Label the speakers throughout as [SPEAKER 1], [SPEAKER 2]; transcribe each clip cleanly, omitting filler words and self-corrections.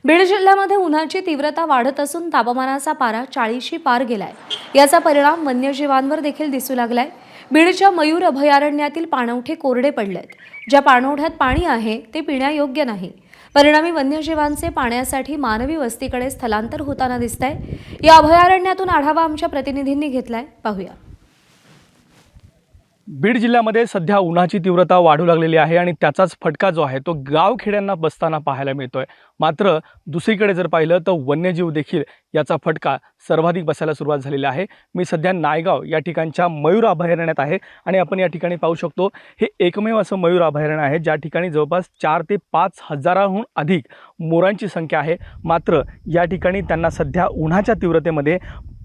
[SPEAKER 1] बीड जिल्ह्यामध्ये उन्हाची तीव्रता वाढत असून तापमानाचा पारा 40शी पार गेलाय। याचा परिणाम वन्यजीवांवर देखील दिसू लागलाय। बीडच्या मयूर अभयारण्यातील पाणवठे कोरडे पडलेत। ज्या पाणवठ्यात पाणी आहे ते पिण्यायोग्य नाही। परिणामी वन्यजीवांचे पाण्यासाठी मानवी वस्तीकडे स्थलांतर होताना दिसतंय। या अभयारण्यातून आढावा आमच्या प्रतिनिधींनी घेतलाय, पाहूया।
[SPEAKER 2] बीड जिल्ह्यामध्ये सध्या उन्हाची तीव्रता वाढू लागलेली आहे आणि त्याचाच फटका जो आहे तो गावखेड्यांना बसताना पाहायला मिळतोय। मात्र दुसरीकडे जर पाहिलं तर वन्यजीव देखील याचा फटका सर्वाधिक बसायला सुरुवात झालेली आहे। मी सध्या नायगाव या ठिकाणच्या मयूर अभयारण्यात आहे आणि आपण या ठिकाणी पाहू शकतो हे एकमेव असं मयूर अभयारण्य आहे ज्या ठिकाणी जवळपास 4 ते 5 हजाराहून अधिक मोरांची संख्या आहे। मात्र या ठिकाणी त्यांना सध्या उन्हाच्या तीव्रतेमध्ये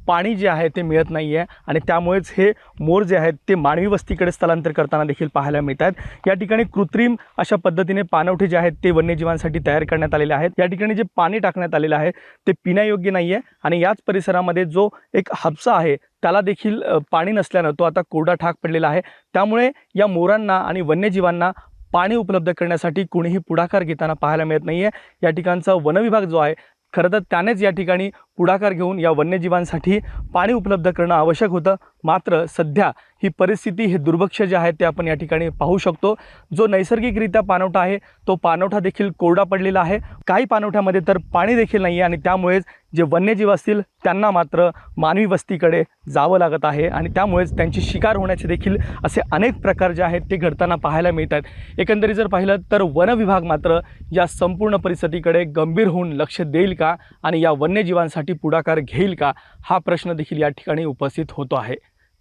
[SPEAKER 2] पाणी जे आहे ते मिळत नाही आहे आणि त्यामुळेच हे मोर जे आहेत ते मानवी वस्तीकडे स्थलांतर करताना देखील पाहायला मिळतात। या ठिकाणी कृत्रिम अशा पद्धतीने पाणवठे जे आहेत ते वन्यजीवांसाठी तयार करण्यात आलेले आहेत। या ठिकाणी जे पाणी टाकण्यात आलेलं आहे ते पिण्यायोग्य नाही आहे आणि याच परिसरामध्ये जो एक हापसा आहे त्याला देखील पाणी नसल्यानं तो आता कोरडा ठाक पडलेला आहे। त्यामुळे या मोरांना आणि वन्यजीवांना पाणी उपलब्ध करण्यासाठी कोणीही पुढाकार घेताना पाहायला मिळत नाही आहे। या ठिकाणचा वनविभाग जो आहे खरं तर त्यानेच या ठिकाणी पुढाकार घेऊन या वन्यजीवांसाठी पाणी उपलब्ध करणं आवश्यक होतं। मात्र सध्या ही परिस्थिती, हे दुर्भिक्ष जे आहे ते आपण या ठिकाणी पाहू शकतो। जो नैसर्गिकरित्या पाणवठा आहे तो पाणवठा देखील कोरडा पडलेला आहे। काही पाणवठ्यामध्ये तर पाणी देखील नाही आहे आणि त्यामुळेच जे वन्यजीव असतील त्यांना मात्र मानवी वस्तीकडे जावं लागत आहे आणि त्यामुळेच त्यांची शिकार होण्याचे देखील असे अनेक प्रकार जे आहेत ते घडताना पाहायला मिळतात। एकंदरीत जर पाहिलं तर वन विभाग मात्र या संपूर्ण परिस्थितीकडे गंभीर होऊन लक्ष देईल का आणि या वन्यजीवांसाठी पुढाकार घेईल का, हा प्रश्न देखील या ठिकाणी उपस्थित होतो आहे।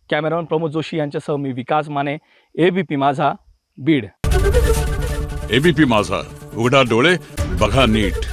[SPEAKER 2] कॅमेरामन प्रमोद जोशी यांच्यासह मी विकास माने, एबीपी माझा, बीड।
[SPEAKER 3] एबीपी माझा, उघडा डोळे बघा नीट।